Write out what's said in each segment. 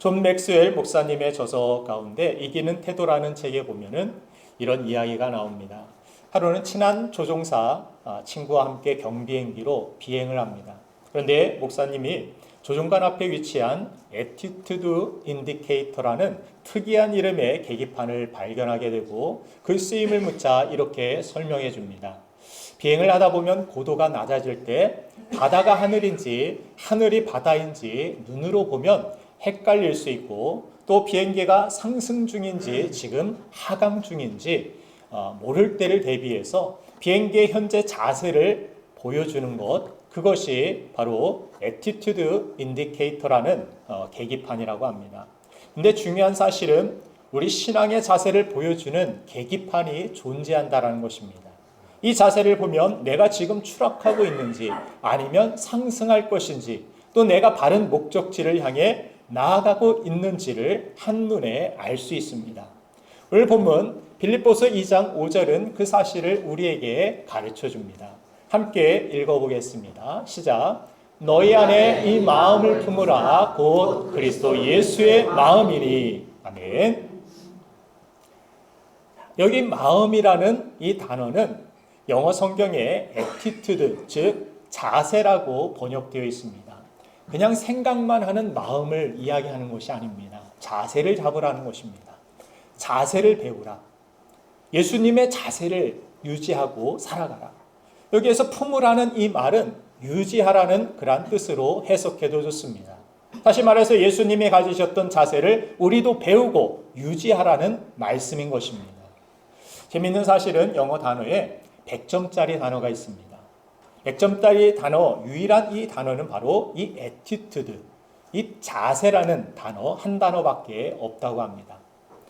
존 맥스웰 목사님의 저서 가운데 이기는 태도라는 책에 보면은 이런 이야기가 나옵니다. 하루는 친한 조종사 친구와 함께 경비행기로 비행을 합니다. 그런데 목사님이 조종관 앞에 위치한 Attitude Indicator라는 특이한 이름의 계기판을 발견하게 되고 그 쓰임을 묻자 이렇게 설명해 줍니다. 비행을 하다 보면 고도가 낮아질 때 바다가 하늘인지 하늘이 바다인지 눈으로 보면 헷갈릴 수 있고 또 비행기가 상승 중인지 지금 하강 중인지 모를 때를 대비해서 비행기의 현재 자세를 보여주는 것, 그것이 바로 Attitude Indicator라는 계기판이라고 합니다. 근데 중요한 사실은 우리 신앙의 자세를 보여주는 계기판이 존재한다는 것입니다. 이 자세를 보면 내가 지금 추락하고 있는지 아니면 상승할 것인지 또 내가 바른 목적지를 향해 나아가고 있는지를 한눈에 알 수 있습니다. 오늘 본문 빌립보서 2장 5절은 그 사실을 우리에게 가르쳐 줍니다. 함께 읽어보겠습니다. 시작. 너희 안에 이 마음을 품으라 곧 그리스도 예수의 마음이니. 아멘. 여기 마음이라는 이 단어는 영어 성경에 attitude, 즉 자세라고 번역되어 있습니다. 그냥 생각만 하는 마음을 이야기하는 것이 아닙니다. 자세를 잡으라는 것입니다. 자세를 배우라. 예수님의 자세를 유지하고 살아가라. 여기에서 품으라는 이 말은 유지하라는 그런 뜻으로 해석해도 좋습니다. 다시 말해서 예수님이 가지셨던 자세를 우리도 배우고 유지하라는 말씀인 것입니다. 재미있는 사실은 영어 단어에 100점짜리 단어가 있습니다. 100점짜리 단어, 유일한 이 단어는 바로 이 attitude, 이 자세라는 단어 한 단어밖에 없다고 합니다.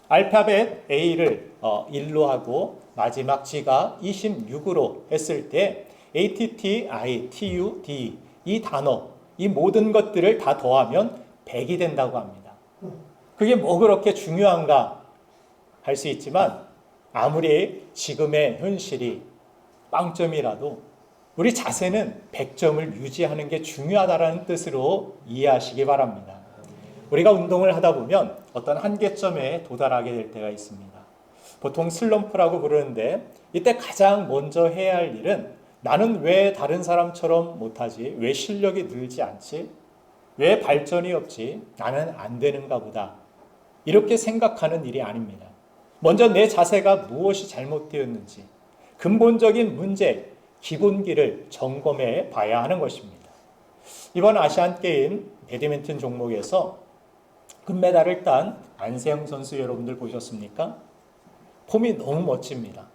알파벳 A를 1로 하고 마지막 G가 26으로 했을 때 ATTITUD 이 단어, 이 모든 것들을 다 더하면 100이 된다고 합니다. 그게 뭐 그렇게 중요한가 할 수 있지만 아무리 지금의 현실이 빵점이라도 우리 자세는 100점을 유지하는 게 중요하다는 뜻으로 이해하시기 바랍니다. 우리가 운동을 하다 보면 어떤 한계점에 도달하게 될 때가 있습니다. 보통 슬럼프라고 부르는데 이때 가장 먼저 해야 할 일은 나는 왜 다른 사람처럼 못하지? 왜 실력이 늘지 않지? 왜 발전이 없지? 나는 안 되는가 보다. 이렇게 생각하는 일이 아닙니다. 먼저 내 자세가 무엇이 잘못되었는지 근본적인 문제, 기본기를 점검해 봐야 하는 것입니다. 이번 아시안게임 배드민턴 종목에서 금메달을 딴 안세영 선수 여러분들 보셨습니까? 폼이 너무 멋집니다.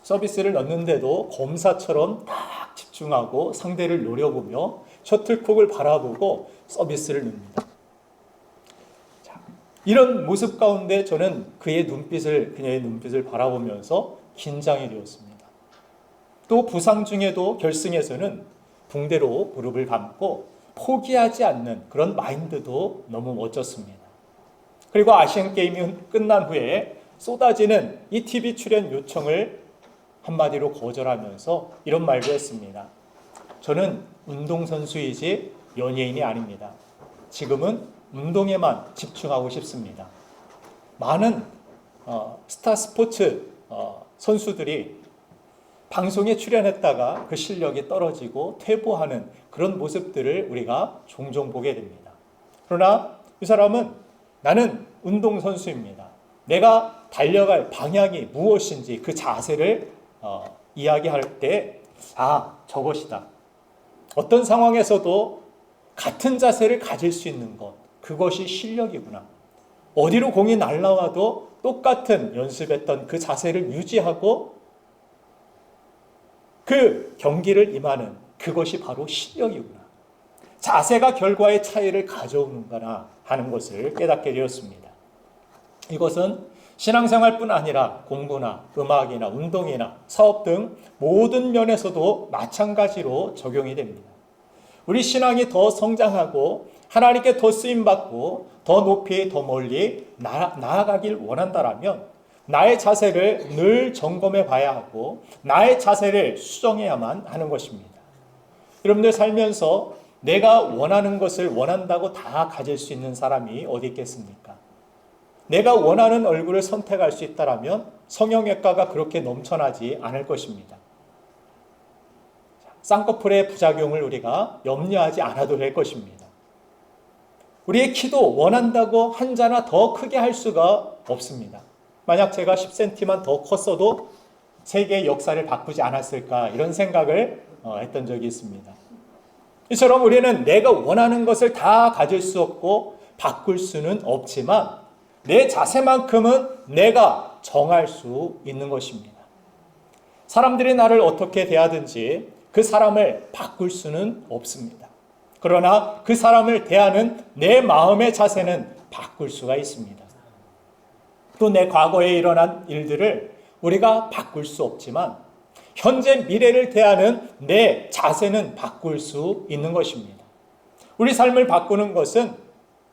서비스를 넣는데도 검사처럼 딱 집중하고 상대를 노려보며 셔틀콕을 바라보고 서비스를 넣습니다. 이런 모습 가운데 저는 그녀의 눈빛을 바라보면서 긴장이 되었습니다. 또 부상 중에도 결승에서는 붕대로 무릎을 감고 포기하지 않는 그런 마인드도 너무 멋졌습니다. 그리고 아시안게임이 끝난 후에 쏟아지는 이 TV 출연 요청을 한마디로 거절하면서 이런 말도 했습니다. 저는 운동선수이지 연예인이 아닙니다. 지금은 운동에만 집중하고 싶습니다. 많은 스타 스포츠 선수들이 방송에 출연했다가 그 실력이 떨어지고 퇴보하는 그런 모습들을 우리가 종종 보게 됩니다. 그러나 이 사람은 나는 운동선수입니다. 내가 달려갈 방향이 무엇인지 그 자세를 이야기할 때 저것이다. 어떤 상황에서도 같은 자세를 가질 수 있는 것, 그것이 실력이구나. 어디로 공이 날아와도 똑같은 연습했던 그 자세를 유지하고 그 경기를 임하는 그것이 바로 실력이구나. 자세가 결과의 차이를 가져오는구나 하는 것을 깨닫게 되었습니다. 이것은 신앙생활뿐 아니라 공부나 음악이나 운동이나 사업 등 모든 면에서도 마찬가지로 적용이 됩니다. 우리 신앙이 더 성장하고 하나님께 더 쓰임받고 더 높이 더 멀리 나아가길 원한다라면 나의 자세를 늘 점검해 봐야 하고 나의 자세를 수정해야만 하는 것입니다. 여러분들 살면서 내가 원하는 것을 원한다고 다 가질 수 있는 사람이 어디 있겠습니까? 내가 원하는 얼굴을 선택할 수 있다면 성형외과가 그렇게 넘쳐나지 않을 것입니다. 쌍꺼풀의 부작용을 우리가 염려하지 않아도 될 것입니다. 우리의 키도 원한다고 한자나 더 크게 할 수가 없습니다. 만약 제가 10cm만 더 컸어도 세계의 역사를 바꾸지 않았을까 이런 생각을 했던 적이 있습니다. 이처럼 우리는 내가 원하는 것을 다 가질 수 없고 바꿀 수는 없지만 내 자세만큼은 내가 정할 수 있는 것입니다. 사람들이 나를 어떻게 대하든지 그 사람을 바꿀 수는 없습니다. 그러나 그 사람을 대하는 내 마음의 자세는 바꿀 수가 있습니다. 또 내 과거에 일어난 일들을 우리가 바꿀 수 없지만 현재 미래를 대하는 내 자세는 바꿀 수 있는 것입니다. 우리 삶을 바꾸는 것은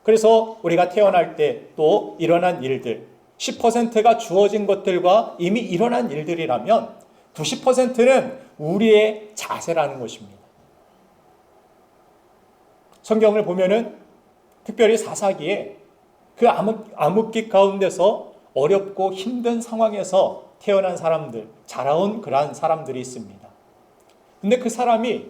그래서 우리가 태어날 때 또 일어난 일들 10%가 주어진 것들과 이미 일어난 일들이라면 90%는 우리의 자세라는 것입니다. 성경을 보면은 특별히 사사기에 그 암흑기 가운데서 어렵고 힘든 상황에서 태어난 사람들, 자라온 그러한 사람들이 있습니다. 근데 그 사람이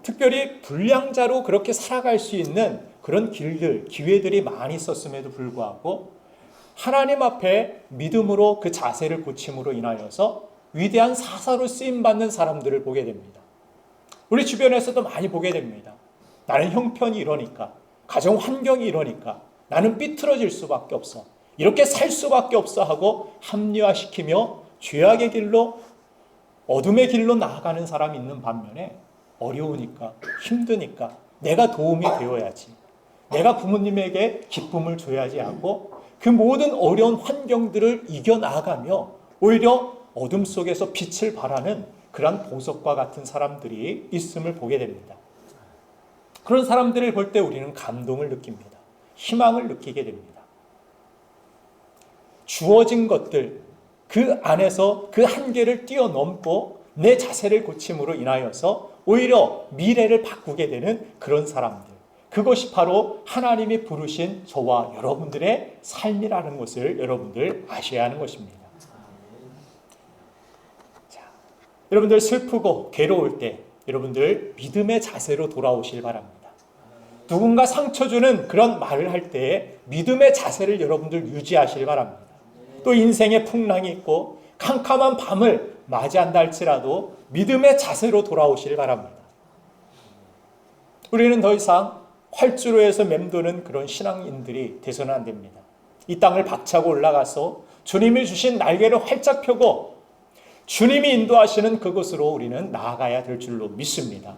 특별히 불량자로 그렇게 살아갈 수 있는 그런 길들, 기회들이 많이 있었음에도 불구하고 하나님 앞에 믿음으로 그 자세를 고침으로 인하여서 위대한 사사로 쓰임받는 사람들을 보게 됩니다. 우리 주변에서도 많이 보게 됩니다. 나는 형편이 이러니까, 가정 환경이 이러니까 나는 삐뚤어질 수밖에 없어. 이렇게 살 수밖에 없어 하고 합리화시키며 죄악의 길로, 어둠의 길로 나아가는 사람이 있는 반면에 어려우니까, 힘드니까 내가 도움이 되어야지. 내가 부모님에게 기쁨을 줘야지 하고 그 모든 어려운 환경들을 이겨나가며 오히려 어둠 속에서 빛을 발하는 그런 보석과 같은 사람들이 있음을 보게 됩니다. 그런 사람들을 볼 때 우리는 감동을 느낍니다. 희망을 느끼게 됩니다. 주어진 것들, 그 안에서 그 한계를 뛰어넘고 내 자세를 고침으로 인하여서 오히려 미래를 바꾸게 되는 그런 사람들. 그것이 바로 하나님이 부르신 저와 여러분들의 삶이라는 것을 여러분들 아셔야 하는 것입니다. 자, 여러분들 슬프고 괴로울 때 여러분들 믿음의 자세로 돌아오실 바랍니다. 누군가 상처 주는 그런 말을 할 때 믿음의 자세를 여러분들 유지하시길 바랍니다. 또 인생의 풍랑이 있고 캄캄한 밤을 맞이한다 할지라도 믿음의 자세로 돌아오시길 바랍니다. 우리는 더 이상 활주로에서 맴도는 그런 신앙인들이 돼서는 안 됩니다. 이 땅을 박차고 올라가서 주님이 주신 날개를 활짝 펴고 주님이 인도하시는 그곳으로 우리는 나아가야 될 줄로 믿습니다.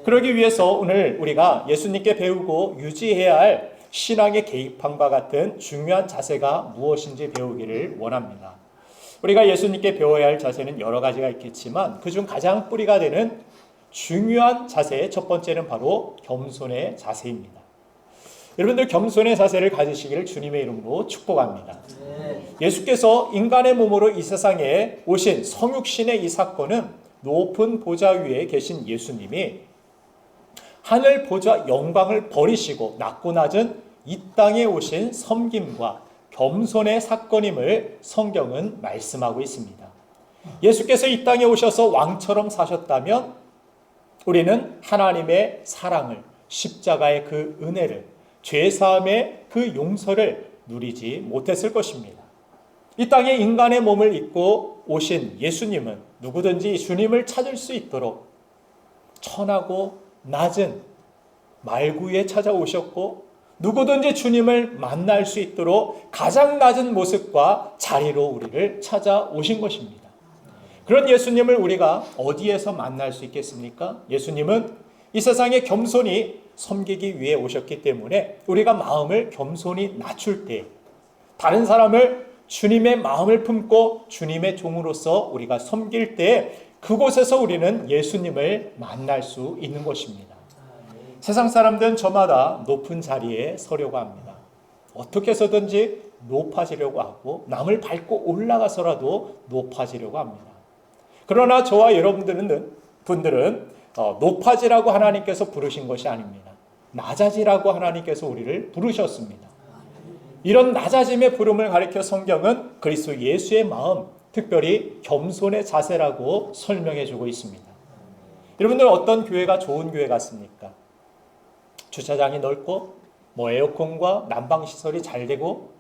그러기 위해서 오늘 우리가 예수님께 배우고 유지해야 할 신앙의 계기판과 같은 중요한 자세가 무엇인지 배우기를 원합니다. 우리가 예수님께 배워야 할 자세는 여러 가지가 있겠지만 그중 가장 뿌리가 되는 중요한 자세 첫 번째는 바로 겸손의 자세입니다. 여러분들 겸손의 자세를 가지시기를 주님의 이름으로 축복합니다. 예수께서 인간의 몸으로 이 세상에 오신 성육신의 이 사건은 높은 보좌 위에 계신 예수님이 하늘 보좌 영광을 버리시고 낮고 낮은 이 땅에 오신 섬김과 겸손의 사건임을 성경은 말씀하고 있습니다. 예수께서 이 땅에 오셔서 왕처럼 사셨다면 우리는 하나님의 사랑을, 십자가의 그 은혜를, 죄사함의 그 용서를 누리지 못했을 것입니다. 이 땅에 인간의 몸을 입고 오신 예수님은 누구든지 주님을 찾을 수 있도록 천하고 낮은 말구에 찾아오셨고 누구든지 주님을 만날 수 있도록 가장 낮은 모습과 자리로 우리를 찾아오신 것입니다. 그런 예수님을 우리가 어디에서 만날 수 있겠습니까? 예수님은 이 세상에 겸손히 섬기기 위해 오셨기 때문에 우리가 마음을 겸손히 낮출 때 다른 사람을 주님의 마음을 품고 주님의 종으로서 우리가 섬길 때 그곳에서 우리는 예수님을 만날 수 있는 것입니다. 세상 사람들은 저마다 높은 자리에 서려고 합니다. 어떻게 해서든지 높아지려고 하고 남을 밟고 올라가서라도 높아지려고 합니다. 그러나 저와 여러분들은 높아지라고 하나님께서 부르신 것이 아닙니다. 낮아지라고 하나님께서 우리를 부르셨습니다. 이런 낮아짐의 부름을 가리켜 성경은 그리스도 예수의 마음, 특별히 겸손의 자세라고 설명해 주고 있습니다. 여러분들 어떤 교회가 좋은 교회 같습니까? 주차장이 넓고 에어컨과 난방 시설이 잘 되고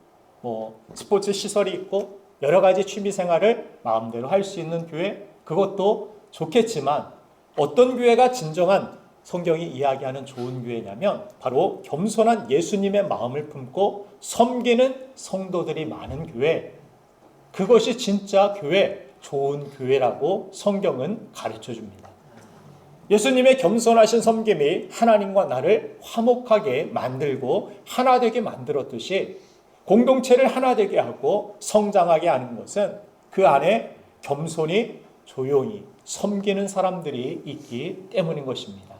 스포츠 시설이 있고 여러 가지 취미 생활을 마음대로 할 수 있는 교회, 그것도 좋겠지만 어떤 교회가 진정한 성경이 이야기하는 좋은 교회냐면 바로 겸손한 예수님의 마음을 품고 섬기는 성도들이 많은 교회, 그것이 진짜 교회, 좋은 교회라고 성경은 가르쳐 줍니다. 예수님의 겸손하신 섬김이 하나님과 나를 화목하게 만들고 하나 되게 만들었듯이 공동체를 하나 되게 하고 성장하게 하는 것은 그 안에 겸손히 조용히 섬기는 사람들이 있기 때문인 것입니다.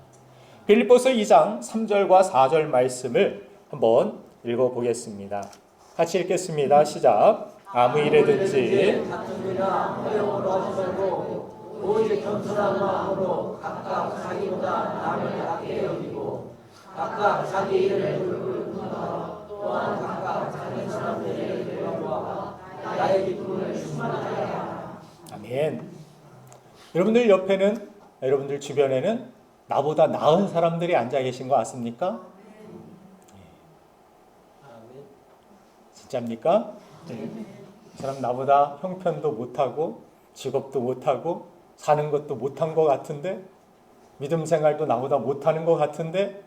빌립보서 2장 3절과 4절 말씀을 한번 읽어보겠습니다. 같이 읽겠습니다. 시작. 아무 일에든지 오직 겸손한 마음으로 각각 자기보다 남을 낮게 여기고 각각 자기 일을 돌보며 또한 각각 다른 사람들의 배려와 나의 기쁨을 충만하게 하라. 아멘. 여러분들 옆에는, 여러분들 주변에는 나보다 나은 사람들이 앉아 계신 거 아십니까? 진짜입니까? 그 사람 나보다 형편도 못하고 직업도 못하고 사는 것도 못한 것 같은데, 믿음 생활도 나보다 못하는 것 같은데,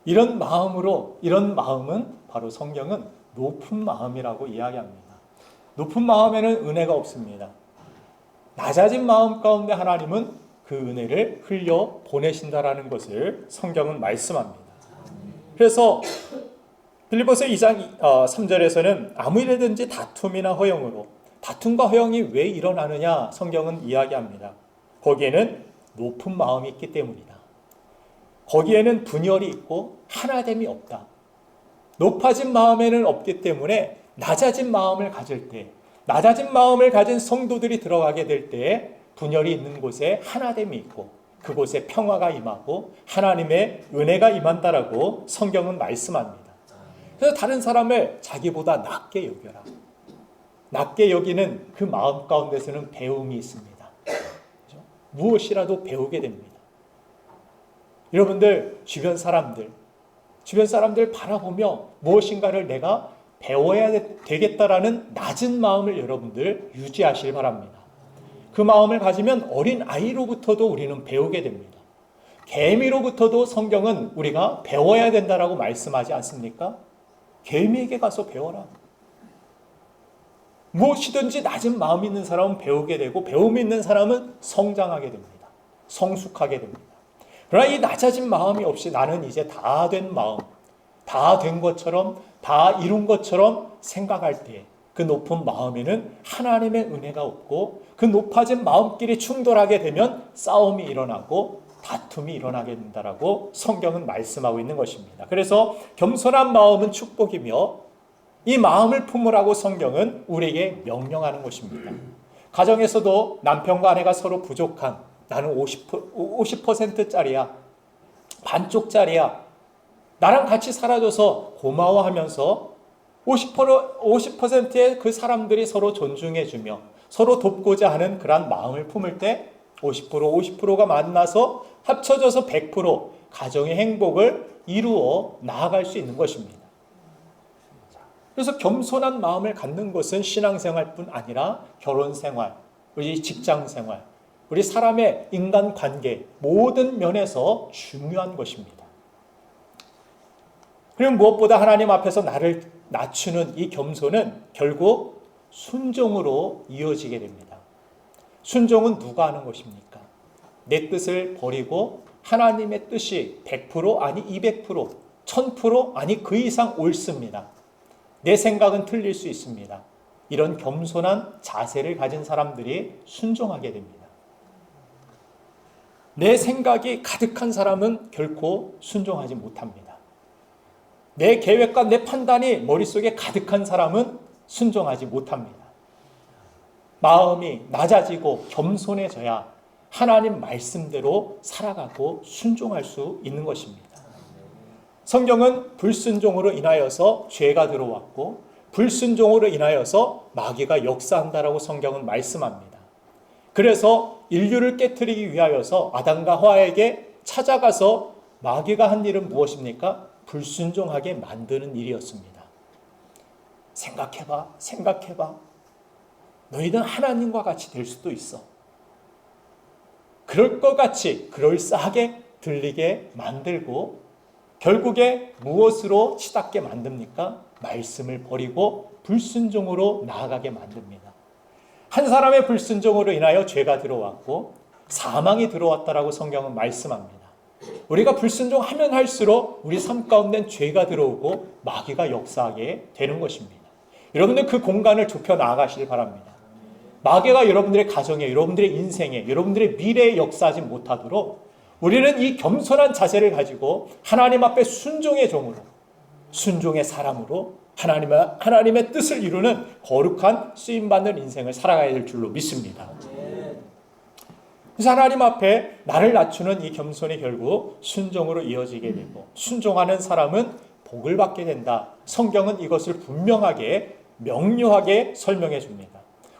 이런 마음은 바로 성경은 높은 마음이라고 이야기합니다. 높은 마음에는 은혜가 없습니다. 낮아진 마음 가운데 하나님은 그 은혜를 흘려 보내신다라는 것을 성경은 말씀합니다. 그래서 빌립보서 2장 3절에서는 아무 일에든지 다툼이나 허영으로, 다툼과 허영이 왜 일어나느냐 성경은 이야기합니다. 거기에는 높은 마음이 있기 때문이다. 거기에는 분열이 있고 하나됨이 없다. 높아진 마음에는 없기 때문에 낮아진 마음을 가질 때, 낮아진 마음을 가진 성도들이 들어가게 될 때 분열이 있는 곳에 하나됨이 있고 그곳에 평화가 임하고 하나님의 은혜가 임한다라고 성경은 말씀합니다. 그래서 다른 사람을 자기보다 낮게 여겨라. 낮게 여기는 그 마음 가운데서는 배움이 있습니다. 그렇죠? 무엇이라도 배우게 됩니다. 여러분들 주변 사람들 바라보며 무엇인가를 내가 배워야 되겠다라는 낮은 마음을 여러분들 유지하시길 바랍니다. 그 마음을 가지면 어린 아이로부터도 우리는 배우게 됩니다. 개미로부터도 성경은 우리가 배워야 된다라고 말씀하지 않습니까? 개미에게 가서 배워라. 무엇이든지 낮은 마음 있는 사람은 배우게 되고 배움 있는 사람은 성장하게 됩니다. 성숙하게 됩니다. 그러나 이 낮아진 마음이 없이 나는 이제 다 된 마음, 다 된 것처럼, 다 이룬 것처럼 생각할 때 그 높은 마음에는 하나님의 은혜가 없고 그 높아진 마음끼리 충돌하게 되면 싸움이 일어나고 다툼이 일어나게 된다라고 성경은 말씀하고 있는 것입니다. 그래서 겸손한 마음은 축복이며 이 마음을 품으라고 성경은 우리에게 명령하는 것입니다. 가정에서도 남편과 아내가 서로 부족한, 나는 50%짜리야, 반쪽짜리야, 나랑 같이 살아줘서 고마워하면서 50%의 그 사람들이 서로 존중해주며 서로 돕고자 하는 그러한 마음을 품을 때 50%가 만나서 합쳐져서 100% 가정의 행복을 이루어 나아갈 수 있는 것입니다. 그래서 겸손한 마음을 갖는 것은 신앙생활뿐 아니라 결혼생활, 우리 직장생활, 우리 사람의 인간관계 모든 면에서 중요한 것입니다. 그리고 무엇보다 하나님 앞에서 나를 낮추는 이 겸손은 결국 순종으로 이어지게 됩니다. 순종은 누가 하는 것입니까? 내 뜻을 버리고 하나님의 뜻이 100% 아니 200%, 1000% 아니 그 이상 옳습니다. 내 생각은 틀릴 수 있습니다. 이런 겸손한 자세를 가진 사람들이 순종하게 됩니다. 내 생각이 가득한 사람은 결코 순종하지 못합니다. 내 계획과 내 판단이 머릿속에 가득한 사람은 순종하지 못합니다. 마음이 낮아지고 겸손해져야 하나님 말씀대로 살아가고 순종할 수 있는 것입니다. 성경은 불순종으로 인하여서 죄가 들어왔고 불순종으로 인하여서 마귀가 역사한다라고 성경은 말씀합니다. 그래서 인류를 깨트리기 위하여서 아담과 하와에게 찾아가서 마귀가 한 일은 무엇입니까? 불순종하게 만드는 일이었습니다. 생각해봐. 너희는 하나님과 같이 될 수도 있어. 그럴 것 같이 그럴싸하게 들리게 만들고 결국에 무엇으로 치닫게 만듭니까? 말씀을 버리고 불순종으로 나아가게 만듭니다. 한 사람의 불순종으로 인하여 죄가 들어왔고 사망이 들어왔다라고 성경은 말씀합니다. 우리가 불순종하면 할수록 우리 삶 가운데는 죄가 들어오고 마귀가 역사하게 되는 것입니다. 여러분들 그 공간을 좁혀 나아가시길 바랍니다. 마귀가 여러분들의 가정에, 여러분들의 인생에, 여러분들의 미래에 역사하지 못하도록 우리는 이 겸손한 자세를 가지고 하나님 앞에 순종의 종으로, 순종의 사람으로 하나님의 뜻을 이루는 거룩한 쓰임받는 인생을 살아가야 될 줄로 믿습니다. 그래서 하나님 앞에 나를 낮추는 이 겸손이 결국 순종으로 이어지게 되고 순종하는 사람은 복을 받게 된다. 성경은 이것을 분명하게 명료하게 설명해 줍니다.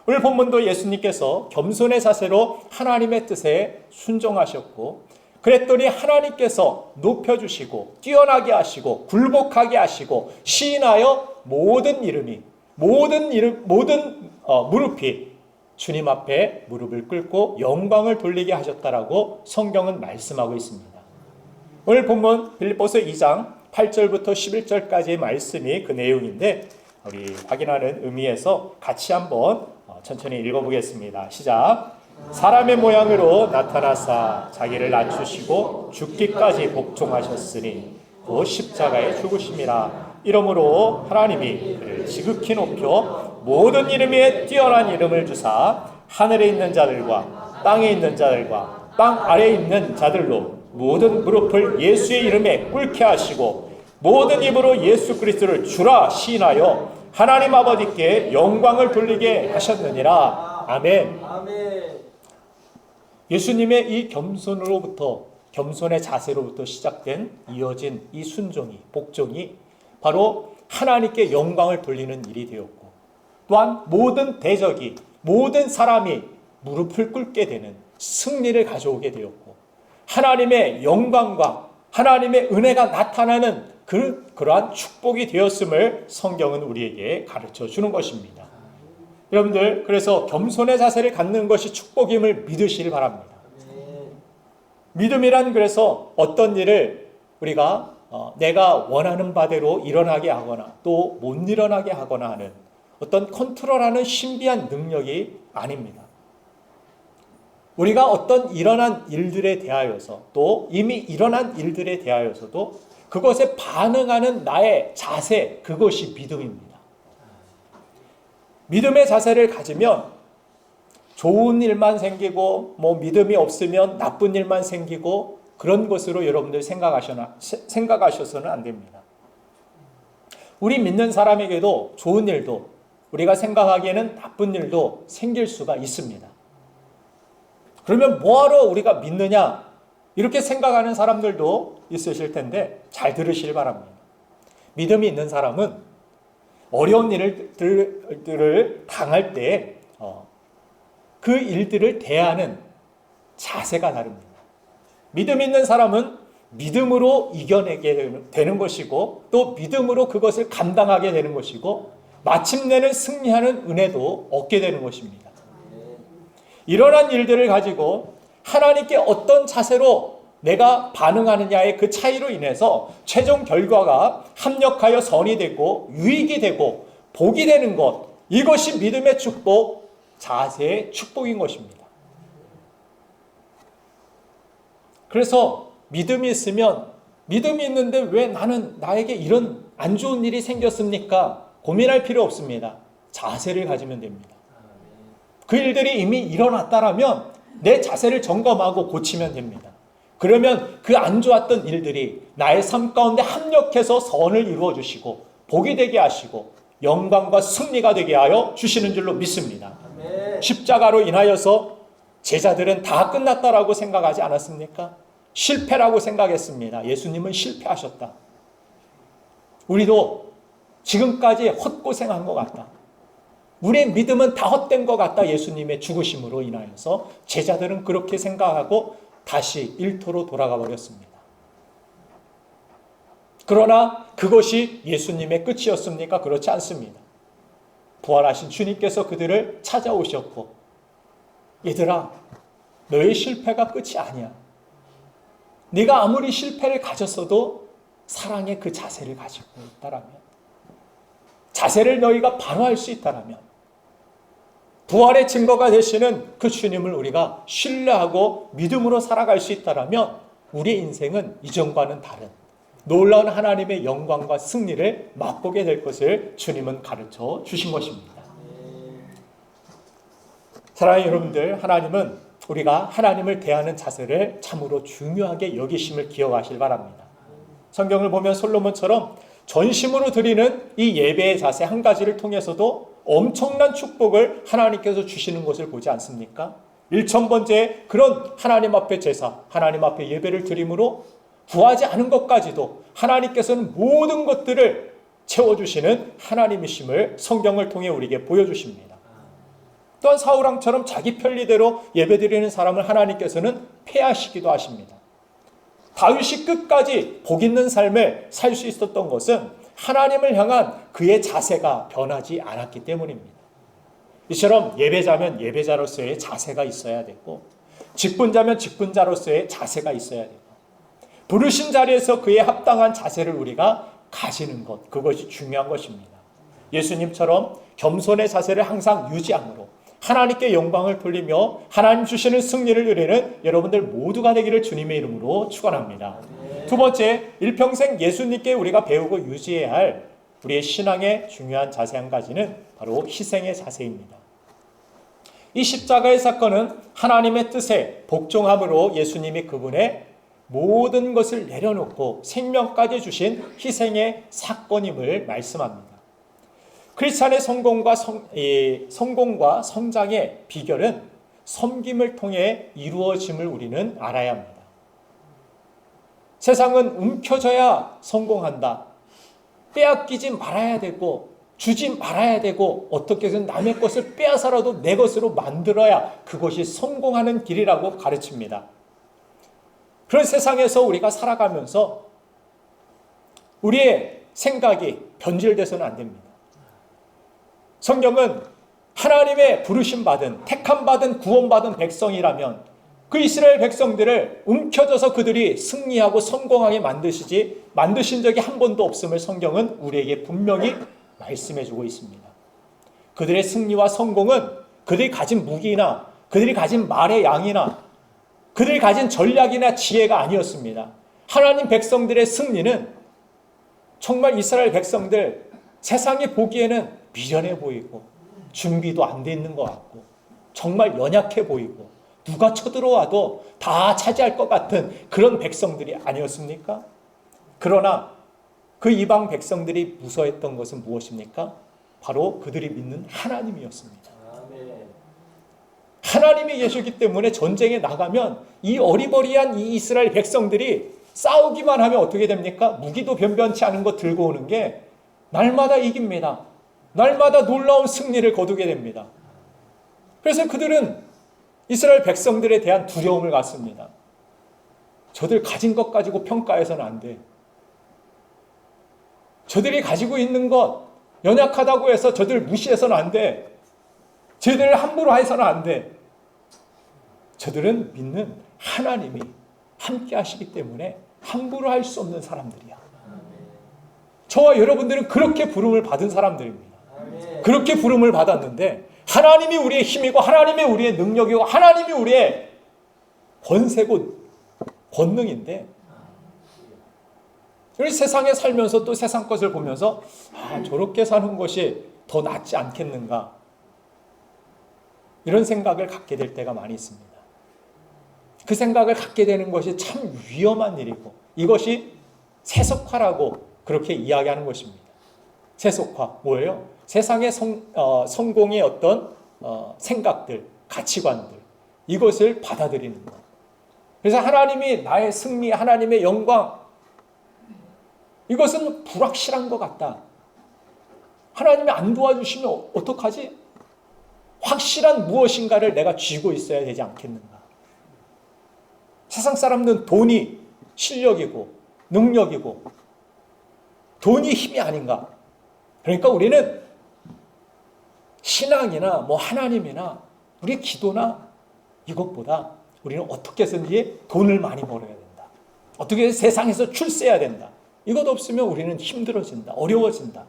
오늘 본문도 예수님께서 겸손의 자세로 하나님의 뜻에 순종하셨고 그랬더니 하나님께서 높여주시고 뛰어나게 하시고 굴복하게 하시고 시인하여 모든 무릎이 주님 앞에 무릎을 꿇고 영광을 돌리게 하셨다라고 성경은 말씀하고 있습니다. 오늘 본문 빌립보서 2장 8절부터 11절까지의 말씀이 그 내용인데 우리 확인하는 의미에서 같이 한번 천천히 읽어보겠습니다. 시작. 사람의 모양으로 나타나사 자기를 낮추시고 죽기까지 복종하셨으니 또 십자가에 죽으심이라. 이러므로 하나님이 그를 지극히 높여 모든 이름 위에 뛰어난 이름을 주사 하늘에 있는 자들과 땅에 있는 자들과 땅 아래에 있는 자들로 모든 무릎을 예수의 이름에 꿇게 하시고 모든 입으로 예수 그리스도를 주라 시인하여 하나님 아버지께 영광을 돌리게 하셨느니라. 아멘. 예수님의 이 겸손의 자세로부터 시작된 이어진 이 순종이, 복종이 바로 하나님께 영광을 돌리는 일이 되었고 또한 모든 대적이, 모든 사람이 무릎을 꿇게 되는 승리를 가져오게 되었고 하나님의 영광과 하나님의 은혜가 나타나는 그러한 축복이 되었음을 성경은 우리에게 가르쳐 주는 것입니다. 여러분들 그래서 겸손의 자세를 갖는 것이 축복임을 믿으시길 바랍니다. 믿음이란 그래서 어떤 일을 우리가 내가 원하는 바대로 일어나게 하거나 또 못 일어나게 하거나 하는 어떤 컨트롤하는 신비한 능력이 아닙니다. 우리가 어떤 일어난 일들에 대하여서 또 이미 일어난 일들에 대하여서도 그것에 반응하는 나의 자세, 그것이 믿음입니다. 믿음의 자세를 가지면 좋은 일만 생기고 믿음이 없으면 나쁜 일만 생기고 그런 것으로 여러분들 생각하셔서는 안 됩니다. 우리 믿는 사람에게도 좋은 일도 우리가 생각하기에는 나쁜 일도 생길 수가 있습니다. 그러면 뭐하러 우리가 믿느냐 이렇게 생각하는 사람들도 있으실 텐데 잘 들으시길 바랍니다. 믿음이 있는 사람은 어려운 일들을 당할 때 그 일들을 대하는 자세가 다릅니다. 믿음 있는 사람은 믿음으로 이겨내게 되는 것이고 또 믿음으로 그것을 감당하게 되는 것이고 마침내는 승리하는 은혜도 얻게 되는 것입니다. 일어난 일들을 가지고 하나님께 어떤 자세로 내가 반응하느냐의 그 차이로 인해서 최종 결과가 합력하여 선이 되고 유익이 되고 복이 되는 것, 이것이 믿음의 축복, 자세의 축복인 것입니다. 그래서 믿음이 있으면 믿음이 있는데 왜 나에게 이런 안 좋은 일이 생겼습니까? 고민할 필요 없습니다. 자세를 가지면 됩니다. 그 일들이 이미 일어났다라면 내 자세를 점검하고 고치면 됩니다. 그러면 그 안 좋았던 일들이 나의 삶 가운데 합력해서 선을 이루어 주시고 복이 되게 하시고 영광과 승리가 되게 하여 주시는 줄로 믿습니다. 십자가로 인하여서 제자들은 다 끝났다라고 생각하지 않았습니까? 실패라고 생각했습니다. 예수님은 실패하셨다. 우리도 지금까지 헛고생한 것 같다. 우리의 믿음은 다 헛된 것 같다. 예수님의 죽으심으로 인하여서 제자들은 그렇게 생각하고 다시 일터로 돌아가 버렸습니다. 그러나 그것이 예수님의 끝이었습니까? 그렇지 않습니다. 부활하신 주님께서 그들을 찾아오셨고, 얘들아, 너의 실패가 끝이 아니야. 네가 아무리 실패를 가졌어도 사랑의 그 자세를 가지고 있다라면, 자세를 너희가 바로 할 수 있다라면, 부활의 증거가 되시는 그 주님을 우리가 신뢰하고 믿음으로 살아갈 수 있다라면 우리의 인생은 이전과는 다른 놀라운 하나님의 영광과 승리를 맛보게 될 것을 주님은 가르쳐 주신 것입니다. 사랑하는 여러분들, 하나님은 우리가 하나님을 대하는 자세를 참으로 중요하게 여기심을 기억하시길 바랍니다. 성경을 보면 솔로몬처럼 전심으로 드리는 이 예배의 자세 한 가지를 통해서도 엄청난 축복을 하나님께서 주시는 것을 보지 않습니까? 1000번째 그런 하나님 앞에 제사, 하나님 앞에 예배를 드림으로 구하지 않은 것까지도 하나님께서는 모든 것들을 채워주시는 하나님이심을 성경을 통해 우리에게 보여주십니다. 또한 사울왕처럼 자기 편리대로 예배드리는 사람을 하나님께서는 폐하시기도 하십니다. 다윗이 끝까지 복 있는 삶을 살 수 있었던 것은 하나님을 향한 그의 자세가 변하지 않았기 때문입니다. 이처럼 예배자면 예배자로서의 자세가 있어야 되고, 직분자면 직분자로서의 자세가 있어야 되고, 부르신 자리에서 그에 합당한 자세를 우리가 가지는 것, 그것이 중요한 것입니다. 예수님처럼 겸손의 자세를 항상 유지함으로 하나님께 영광을 돌리며 하나님 주시는 승리를 누리는 여러분들 모두가 되기를 주님의 이름으로 축원합니다. 두 번째, 일평생 예수님께 우리가 배우고 유지해야 할 우리의 신앙의 중요한 자세 한 가지는 바로 희생의 자세입니다. 이 십자가의 사건은 하나님의 뜻에 복종함으로 예수님이 그분의 모든 것을 내려놓고 생명까지 주신 희생의 사건임을 말씀합니다. 크리스찬의 성공과 성장의 비결은 섬김을 통해 이루어짐을 우리는 알아야 합니다. 세상은 움켜져야 성공한다. 빼앗기지 말아야 되고 주지 말아야 되고 어떻게 해서 남의 것을 빼앗아라도 내 것으로 만들어야 그것이 성공하는 길이라고 가르칩니다. 그런 세상에서 우리가 살아가면서 우리의 생각이 변질돼서는 안 됩니다. 성경은 하나님의 부르심받은, 택함받은, 구원받은 백성이라면 그 이스라엘 백성들을 움켜져서 그들이 승리하고 성공하게 만드신 적이 한 번도 없음을 성경은 우리에게 분명히 말씀해주고 있습니다. 그들의 승리와 성공은 그들이 가진 무기나 그들이 가진 말의 양이나 그들이 가진 전략이나 지혜가 아니었습니다. 하나님 백성들의 승리는 정말 이스라엘 백성들 세상이 보기에는 미련해 보이고 준비도 안 돼 있는 것 같고 정말 연약해 보이고 누가 쳐들어와도 다 차지할 것 같은 그런 백성들이 아니었습니까? 그러나 그 이방 백성들이 무서워했던 것은 무엇입니까? 바로 그들이 믿는 하나님이었습니다. 하나님이 계시기 때문에 전쟁에 나가면 이 어리버리한 이 이스라엘 백성들이 싸우기만 하면 어떻게 됩니까? 무기도 변변치 않은 거 들고 오는 게 날마다 이깁니다. 날마다 놀라운 승리를 거두게 됩니다. 그래서 그들은 이스라엘 백성들에 대한 두려움을 갖습니다. 저들 가진 것 가지고 평가해서는 안 돼. 저들이 가지고 있는 것 연약하다고 해서 저들 무시해서는 안 돼. 저들을 함부로 해서는 안 돼. 저들은 믿는 하나님이 함께 하시기 때문에 함부로 할 수 없는 사람들이야. 저와 여러분들은 그렇게 부름을 받은 사람들입니다. 그렇게 부름을 받았는데 하나님이 우리의 힘이고 하나님이 우리의 능력이고 하나님이 우리의 권세고 권능인데 우리 세상에 살면서 또 세상 것을 보면서 저렇게 사는 것이 더 낫지 않겠는가 이런 생각을 갖게 될 때가 많이 있습니다. 그 생각을 갖게 되는 것이 참 위험한 일이고 이것이 세속화라고 그렇게 이야기하는 것입니다. 세속화 뭐예요? 세상의 성공의 어떤 생각들, 가치관들 이것을 받아들이는 것. 그래서 하나님이 나의 승리, 하나님의 영광, 이것은 불확실한 것 같다. 하나님이 안 도와주시면 어떡하지? 확실한 무엇인가를 내가 쥐고 있어야 되지 않겠는가? 세상 사람들은 돈이 실력이고 능력이고 돈이 힘이 아닌가? 그러니까 우리는 신앙이나 뭐 하나님이나 우리의 기도나 이것보다 우리는 어떻게 해서든지 돈을 많이 벌어야 된다. 어떻게 해서 세상에서 출세해야 된다. 이것 없으면 우리는 힘들어진다. 어려워진다.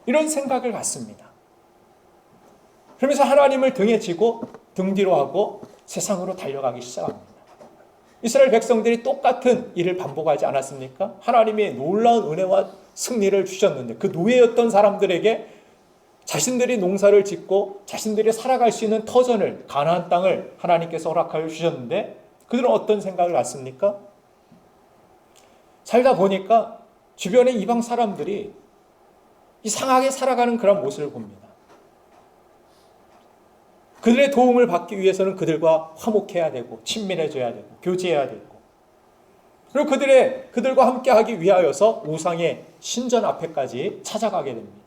이런 생각을 갖습니다. 그러면서 하나님을 등에 지고 등 뒤로 하고 세상으로 달려가기 시작합니다. 이스라엘 백성들이 똑같은 일을 반복하지 않았습니까? 하나님이 놀라운 은혜와 승리를 주셨는데 그 노예였던 사람들에게 자신들이 농사를 짓고 자신들이 살아갈 수 있는 터전을, 가나안 땅을 하나님께서 허락하여 주셨는데 그들은 어떤 생각을 갖습니까? 살다 보니까 주변의 이방 사람들이 이상하게 살아가는 그런 모습을 봅니다. 그들의 도움을 받기 위해서는 그들과 화목해야 되고 친밀해져야 되고 교제해야 되고, 그리고 그들과 함께하기 위하여서 우상의 신전 앞에까지 찾아가게 됩니다.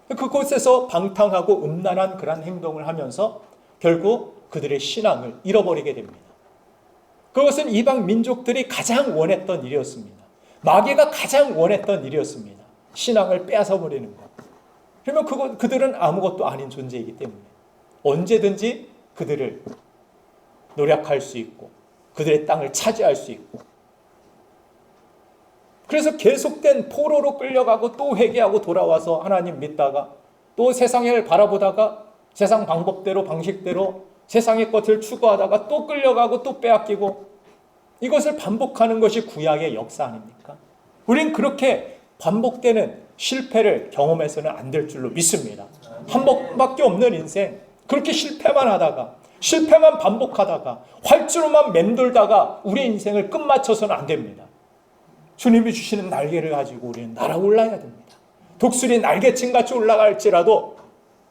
그곳에서 방탕하고 음란한 그런 행동을 하면서 결국 그들의 신앙을 잃어버리게 됩니다. 그것은 이방 민족들이 가장 원했던 일이었습니다. 마귀가 가장 원했던 일이었습니다. 신앙을 빼앗아버리는 것. 그러면 그들은 아무것도 아닌 존재이기 때문에 언제든지 그들을 노력할 수 있고 그들의 땅을 차지할 수 있고, 그래서 계속된 포로로 끌려가고 또 회개하고 돌아와서 하나님 믿다가 또 세상을 바라보다가 세상 방법대로 방식대로 세상의 것을 추구하다가 또 끌려가고 또 빼앗기고, 이것을 반복하는 것이 구약의 역사 아닙니까? 우린 그렇게 반복되는 실패를 경험해서는 안 될 줄로 믿습니다. 한 번밖에 없는 인생, 그렇게 실패만 하다가 실패만 반복하다가 활주로만 맴돌다가 우리의 인생을 끝마쳐서는 안 됩니다. 주님이 주시는 날개를 가지고 우리는 날아올라야 됩니다. 독수리 날개층같이 올라갈지라도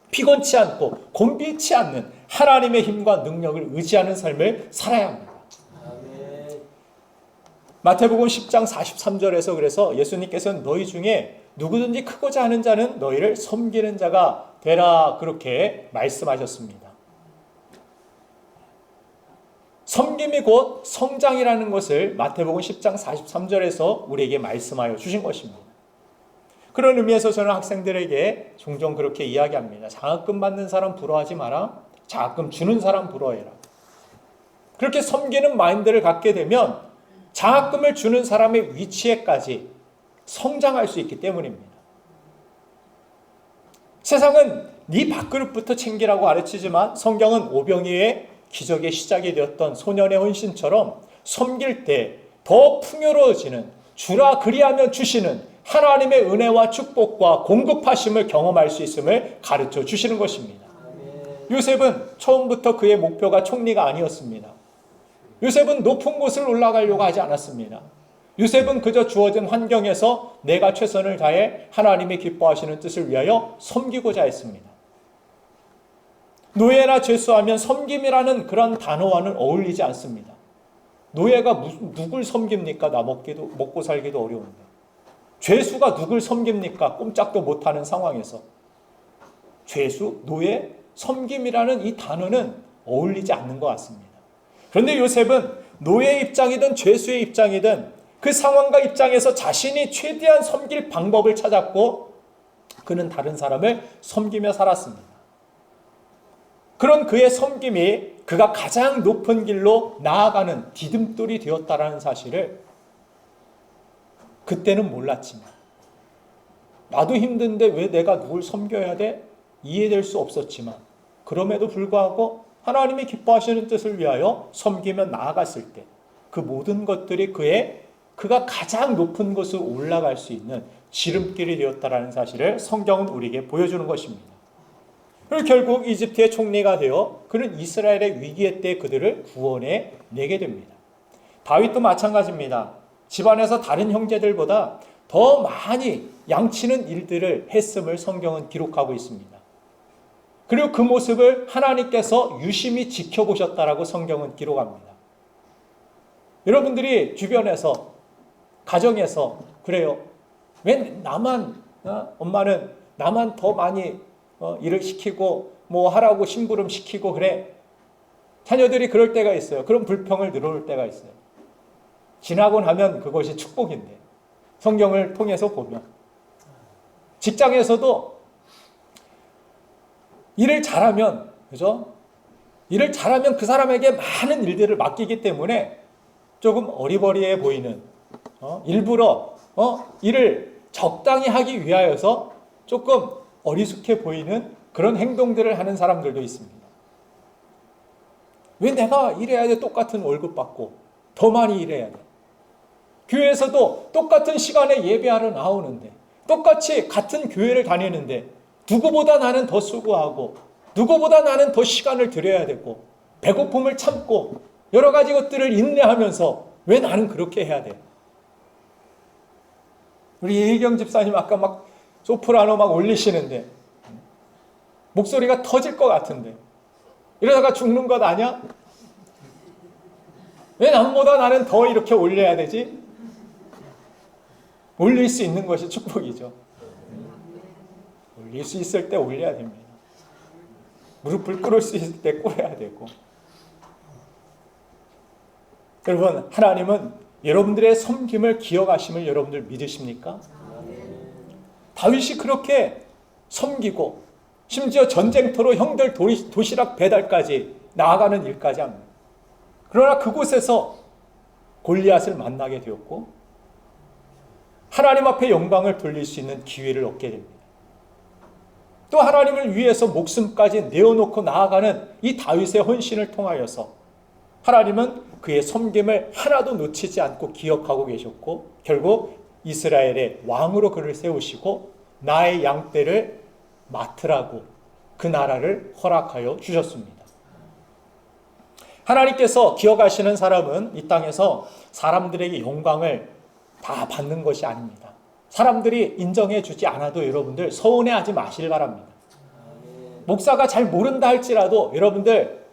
피곤치 않고 곤비치 않는 하나님의 힘과 능력을 의지하는 삶을 살아야 합니다. 마태복음 10장 43절에서 그래서 예수님께서는 너희 중에 누구든지 크고자 하는 자는 너희를 섬기는 자가 되라, 그렇게 말씀하셨습니다. 섬김이 곧 성장이라는 것을 마태복음 10장 43절에서 우리에게 말씀하여 주신 것입니다. 그런 의미에서 저는 학생들에게 종종 그렇게 이야기합니다. 장학금 받는 사람 부러워하지 마라. 장학금 주는 사람 부러워해라. 그렇게 섬기는 마인드를 갖게 되면 장학금을 주는 사람의 위치에까지 성장할 수 있기 때문입니다. 세상은 네 밥그릇부터 챙기라고 가르치지만 성경은 오병이의 기적의 시작이 되었던 소년의 헌신처럼 섬길 때 더 풍요로워지는, 주라 그리하면 주시는 하나님의 은혜와 축복과 공급하심을 경험할 수 있음을 가르쳐 주시는 것입니다. 요셉은 처음부터 그의 목표가 총리가 아니었습니다. 요셉은 높은 곳을 올라가려고 하지 않았습니다. 요셉은 그저 주어진 환경에서 내가 최선을 다해 하나님이 기뻐하시는 뜻을 위하여 섬기고자 했습니다. 노예나 죄수하면 섬김이라는 그런 단어와는 어울리지 않습니다. 노예가 누굴 섬깁니까? 나 먹고 살기도 어려운데. 죄수가 누굴 섬깁니까? 꼼짝도 못하는 상황에서. 죄수, 노예, 섬김이라는 이 단어는 어울리지 않는 것 같습니다. 그런데 요셉은 노예의 입장이든 죄수의 입장이든 그 상황과 입장에서 자신이 최대한 섬길 방법을 찾았고 그는 다른 사람을 섬기며 살았습니다. 그런 그의 섬김이 그가 가장 높은 길로 나아가는 디딤돌이 되었다라는 사실을 그때는 몰랐지만, 나도 힘든데 왜 내가 누굴 섬겨야 돼? 이해될 수 없었지만 그럼에도 불구하고 하나님이 기뻐하시는 뜻을 위하여 섬기며 나아갔을 때 그 모든 것들이 그가 가장 높은 곳으로 올라갈 수 있는 지름길이 되었다라는 사실을 성경은 우리에게 보여주는 것입니다. 그리고 결국 이집트의 총리가 되어 그는 이스라엘의 위기의 때 그들을 구원해 내게 됩니다. 다윗도 마찬가지입니다. 집안에서 다른 형제들보다 더 많이 양치는 일들을 했음을 성경은 기록하고 있습니다. 그리고 그 모습을 하나님께서 유심히 지켜보셨다라고 성경은 기록합니다. 여러분들이 주변에서, 가정에서 그래요. 왜 나만, 엄마는 나만 더 많이 일을 시키고 뭐 하라고 심부름 시키고 그래. 자녀들이 그럴 때가 있어요. 그런 불평을 늘어올 때가 있어요. 지나고 나면 그것이 축복인데, 성경을 통해서 보면 직장에서도 일을 잘하면, 그죠? 일을 잘하면 그 사람에게 많은 일들을 맡기기 때문에 조금 어리버리해 보이는, 일부러 일을 적당히 하기 위하여서 조금 어리숙해 보이는 그런 행동들을 하는 사람들도 있습니다. 왜 내가 일해야 돼? 똑같은 월급 받고 더 많이 일해야 돼. 교회에서도 똑같은 시간에 예배하러 나오는데, 똑같이 같은 교회를 다니는데 누구보다 나는 더 수고하고 누구보다 나는 더 시간을 들여야 되고 배고픔을 참고 여러 가지 것들을 인내하면서 왜 나는 그렇게 해야 돼? 우리 예경 집사님 아까 막 소프라노 막 올리시는데 목소리가 터질 것 같은데 이러다가 죽는 것 아니야? 왜 남보다 나는 더 이렇게 올려야 되지? 올릴 수 있는 것이 축복이죠. 올릴 수 있을 때 올려야 됩니다. 무릎을 꿇을 수 있을 때 꿇어야 되고. 여러분, 하나님은 여러분들의 섬김을 기억하심을 여러분들 믿으십니까? 다윗이 그렇게 섬기고 심지어 전쟁터로 형들 도시락 배달까지 나아가는 일까지 합니다. 그러나 그곳에서 골리앗을 만나게 되었고 하나님 앞에 영광을 돌릴 수 있는 기회를 얻게 됩니다. 또 하나님을 위해서 목숨까지 내어놓고 나아가는 이 다윗의 헌신을 통하여서 하나님은 그의 섬김을 하나도 놓치지 않고 기억하고 계셨고 결국 이스라엘의 왕으로 그를 세우시고 나의 양떼를 맡으라고 그 나라를 허락하여 주셨습니다. 하나님께서 기억하시는 사람은 이 땅에서 사람들에게 영광을 다 받는 것이 아닙니다. 사람들이 인정해 주지 않아도 여러분들 서운해하지 마시길 바랍니다. 목사가 잘 모른다 할지라도 여러분들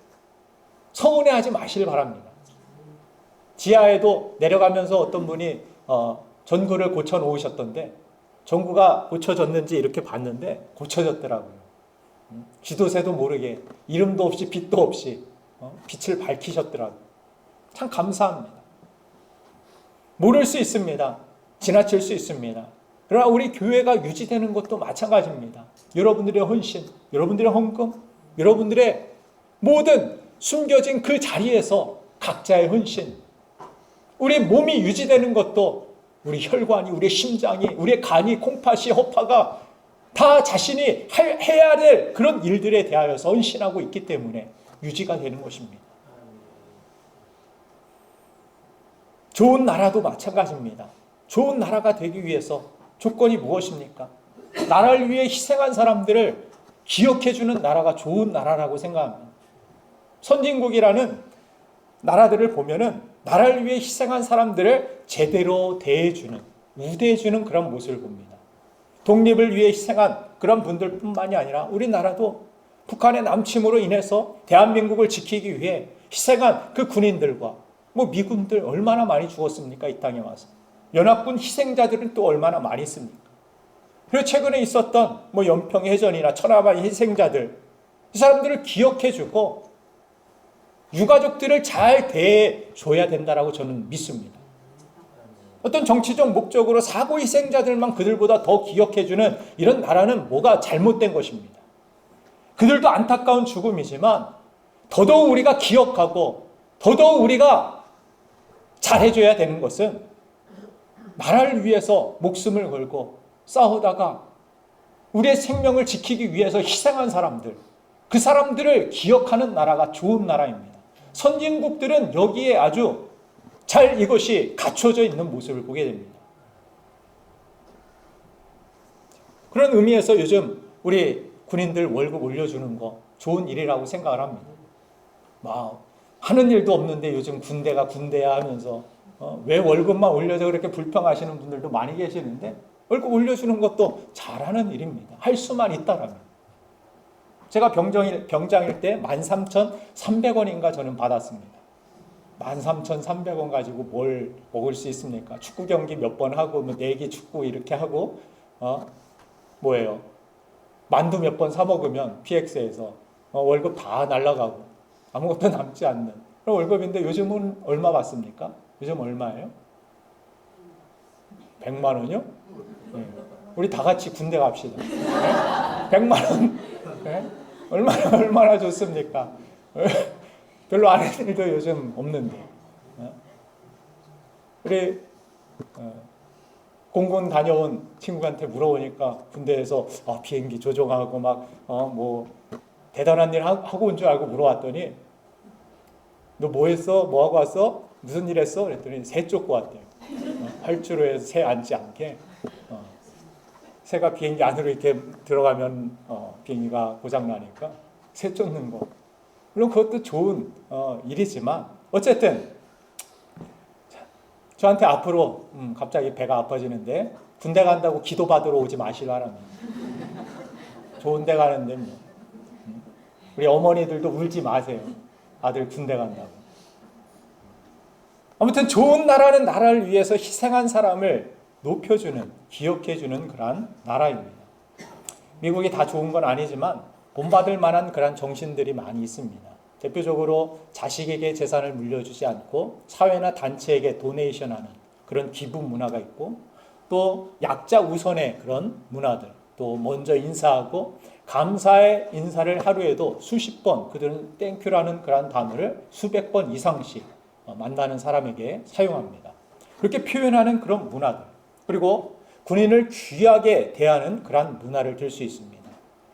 서운해하지 마시길 바랍니다. 지하에도 내려가면서 어떤 분이 전구를 고쳐 놓으셨던데 전구가 고쳐졌는지 이렇게 봤는데 고쳐졌더라고요. 쥐도 새도 모르게 이름도 없이 빛도 없이 빛을 밝히셨더라고요. 참 감사합니다. 모를 수 있습니다. 지나칠 수 있습니다. 그러나 우리 교회가 유지되는 것도 마찬가지입니다. 여러분들의 헌신, 여러분들의 헌금, 여러분들의 모든 숨겨진 그 자리에서 각자의 헌신, 우리 몸이 유지되는 것도 우리 혈관이, 우리 심장이, 우리 간이, 콩팥이, 허파가 다 자신이 해야 될 그런 일들에 대하여서 헌신하고 있기 때문에 유지가 되는 것입니다. 좋은 나라도 마찬가지입니다. 좋은 나라가 되기 위해서 조건이 무엇입니까? 나라를 위해 희생한 사람들을 기억해주는 나라가 좋은 나라라고 생각합니다. 선진국이라는 나라들을 보면은 나라를 위해 희생한 사람들을 제대로 대해주는, 우대해주는 그런 모습을 봅니다. 독립을 위해 희생한 그런 분들뿐만이 아니라 우리나라도 북한의 남침으로 인해서 대한민국을 지키기 위해 희생한 그 군인들과 미군들 얼마나 많이 죽었습니까? 이 땅에 와서. 연합군 희생자들은 또 얼마나 많이 있습니까? 그리고 최근에 있었던 연평해전이나 천하바위 희생자들, 이 사람들을 기억해주고 유가족들을 잘 대해줘야 된다라고 저는 믿습니다. 어떤 정치적 목적으로 사고 희생자들만 그들보다 더 기억해주는 이런 나라는 뭐가 잘못된 것입니다. 그들도 안타까운 죽음이지만 더더욱 우리가 기억하고 더더욱 우리가 잘해줘야 되는 것은 나라를 위해서 목숨을 걸고 싸우다가 우리의 생명을 지키기 위해서 희생한 사람들, 그 사람들을 기억하는 나라가 좋은 나라입니다. 선진국들은 여기에 아주 잘 이것이 갖춰져 있는 모습을 보게 됩니다. 그런 의미에서 요즘 우리 군인들 월급 올려주는 거 좋은 일이라고 생각을 합니다. 하는 일도 없는데 요즘 군대가 군대야 하면서 왜 월급만 올려서 그렇게 불평하시는 분들도 많이 계시는데 월급 올려주는 것도 잘하는 일입니다. 할 수만 있다라면. 제가 병장일 때 13,300원인가 저는 받았습니다. 13,300원 가지고 뭘 먹을 수 있습니까? 축구 경기 몇 번 하고 뭐 내기 축구 이렇게 하고 뭐예요? 만두 몇 번 사 먹으면 PX에서 월급 다 날라가고 아무것도 남지 않는 그런 월급인데 요즘은 얼마 받습니까? 요즘 얼마예요? 100만 원이요? 네. 우리 다 같이 군대 갑시다. 네? 100만 원. 네? 얼마나 좋습니까? 별로 아는 일도 요즘 없는데. 우리 공군 다녀온 친구한테 물어보니까 군대에서 비행기 조종하고 막 뭐 대단한 일 하고 온 줄 알고 물어봤더니 너 뭐 했어? 뭐 하고 왔어? 무슨 일 했어? 그랬더니 새 쫓고 왔대요. 활주로 해서 새 앉지 않게. 새가 비행기 안으로 이렇게 들어가면 비행기가 고장 나니까 새 쫓는 거. 물론 그것도 좋은 일이지만 어쨌든 저한테 앞으로 갑자기 배가 아파지는데 군대 간다고 기도 받으러 오지 마시라랍니다. 좋은 데 가는데 뭐. 우리 어머니들도 울지 마세요. 아들 군대 간다고. 아무튼 좋은 나라는 나라를 위해서 희생한 사람을 높여주는, 기억해주는 그러한 나라입니다. 미국이 다 좋은 건 아니지만 본받을 만한 그런 정신들이 많이 있습니다. 대표적으로 자식에게 재산을 물려주지 않고 사회나 단체에게 도네이션하는 그런 기부 문화가 있고 또 약자 우선의 그런 문화들, 또 먼저 인사하고 감사의 인사를 하루에도 수십 번 그들은 땡큐라는 그런 단어를 수백 번 이상씩 만나는 사람에게 사용합니다. 그렇게 표현하는 그런 문화들, 그리고 군인을 귀하게 대하는 그런 문화를 들 수 있습니다.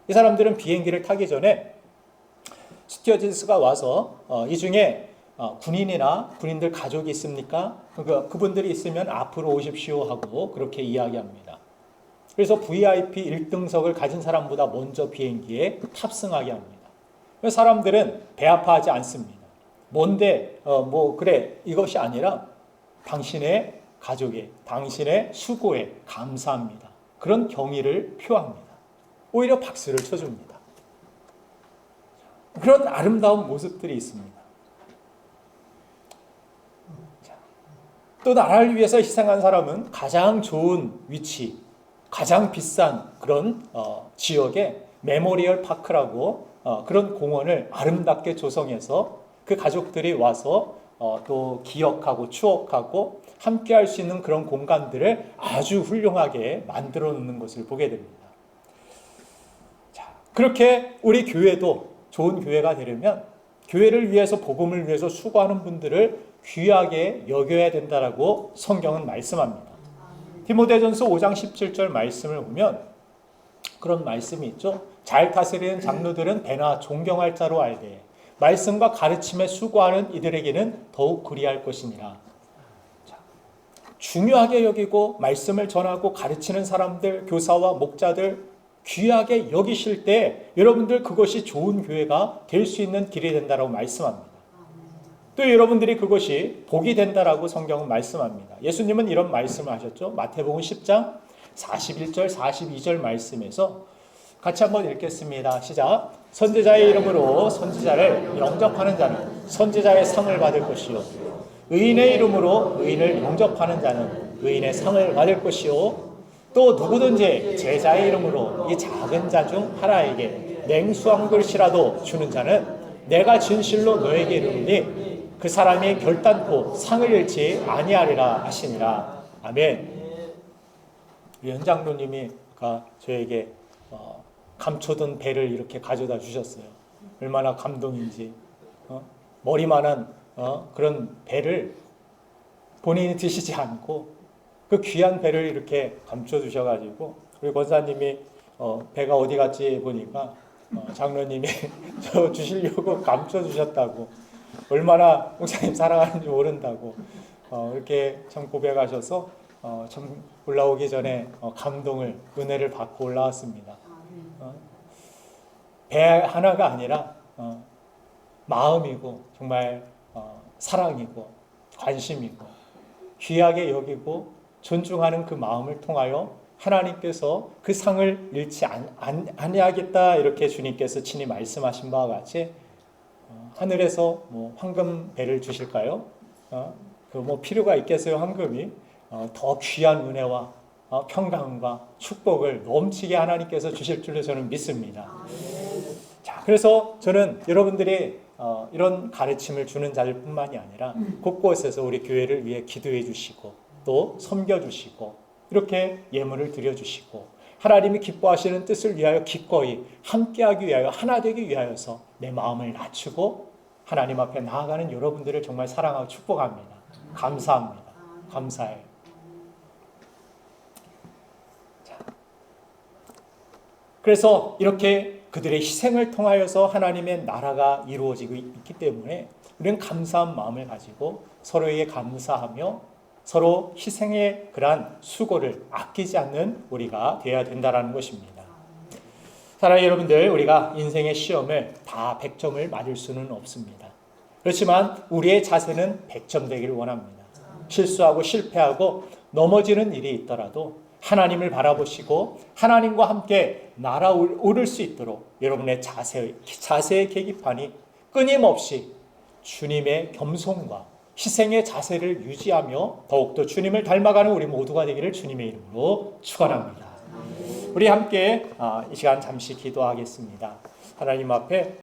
이 사람들은 비행기를 타기 전에 스튜어디스가 와서 이 중에 군인이나 군인들 가족이 있습니까? 그분들이 있으면 앞으로 오십시오 하고 그렇게 이야기합니다. 그래서 VIP 1등석을 가진 사람보다 먼저 비행기에 탑승하게 합니다. 사람들은 배 아파하지 않습니다. 뭔데 그래 이것이 아니라 당신의 가족에, 당신의 수고에 감사합니다. 그런 경의를 표합니다. 오히려 박수를 쳐줍니다. 그런 아름다운 모습들이 있습니다. 또 나라를 위해서 희생한 사람은 가장 좋은 위치, 가장 비싼 그런 지역에 메모리얼 파크라고 그런 공원을 아름답게 조성해서 그 가족들이 와서 또 기억하고 추억하고 함께 할 수 있는 그런 공간들을 아주 훌륭하게 만들어 놓는 것을 보게 됩니다. 자, 그렇게 우리 교회도 좋은 교회가 되려면 교회를 위해서 복음을 위해서 수고하는 분들을 귀하게 여겨야 된다라고 성경은 말씀합니다. 디모데전서 5장 17절 말씀을 보면 그런 말씀이 있죠. 잘 다스리는 장로들은 배나 존경할 자로 알되 말씀과 가르침에 수고하는 이들에게는 더욱 그리할 것이니라. 자, 중요하게 여기고 말씀을 전하고 가르치는 사람들, 교사와 목자들 귀하게 여기실 때 여러분들 그것이 좋은 교회가 될 수 있는 길이 된다라고 말씀합니다. 또 여러분들이 그것이 복이 된다라고 성경은 말씀합니다. 예수님은 이런 말씀을 하셨죠. 마태복음 10장 41절 42절 말씀에서 같이 한번 읽겠습니다. 시작. 선지자의 이름으로 선지자를 영접하는 자는 선지자의 상을 받을 것이요 의인의 이름으로 의인을 영접하는 자는 의인의 상을 받을 것이요 또 누구든지 제자의 이름으로 이 작은 자 중 하나에게 냉수 한 그릇이라도 주는 자는 내가 진실로 너에게 이르노니 그 사람이 결단코 상을 잃지 아니하리라 하시니라. 아멘. 현 장로님이 저에게 감춰둔 배를 이렇게 가져다 주셨어요. 얼마나 감동인지. 머리만한 그런 배를 본인이 드시지 않고 그 귀한 배를 이렇게 감춰주셔가지고 우리 권사님이 배가 어디 갔지 보니까 장로님이 저 주시려고 감춰주셨다고 얼마나 목사님 사랑하는지 모른다고 이렇게 참 고백하셔서 참 올라오기 전에 감동을 은혜를 받고 올라왔습니다. 배 하나가 아니라 마음이고 정말 사랑이고 관심이고 귀하게 여기고 존중하는 그 마음을 통하여 하나님께서 그 상을 잃지 아니하겠다 이렇게 주님께서 친히 말씀하신 바와 같이 하늘에서 뭐 황금 배를 주실까요? 그 뭐 필요가 있겠어요, 황금이? 더 귀한 은혜와 평강과 축복을 넘치게 하나님께서 주실 줄로 저는 믿습니다. 자, 그래서 저는 여러분들이 이런 가르침을 주는 자들 뿐만이 아니라 곳곳에서 우리 교회를 위해 기도해 주시고 또 섬겨 주시고 이렇게 예물을 드려 주시고 하나님이 기뻐하시는 뜻을 위하여 기꺼이 함께하기 위하여 하나 되기 위하여서 내 마음을 낮추고 하나님 앞에 나아가는 여러분들을 정말 사랑하고 축복합니다. 감사합니다. 감사해요. 자, 그래서 이렇게 그들의 희생을 통하여서 하나님의 나라가 이루어지고 있기 때문에 우리는 감사한 마음을 가지고 서로에게 감사하며 서로 희생의 그러한 수고를 아끼지 않는 우리가 되어야 된다는 것입니다. 사랑하는 여러분들, 우리가 인생의 시험을 다 100점을 맞을 수는 없습니다. 그렇지만 우리의 자세는 100점 되기를 원합니다. 실수하고 실패하고 넘어지는 일이 있더라도 하나님을 바라보시고 하나님과 함께 날아오를 수 있도록 여러분의 자세의 계기판이 끊임없이 주님의 겸손과 희생의 자세를 유지하며 더욱더 주님을 닮아가는 우리 모두가 되기를 주님의 이름으로 축원합니다. 우리 함께 이 시간 잠시 기도하겠습니다. 하나님 앞에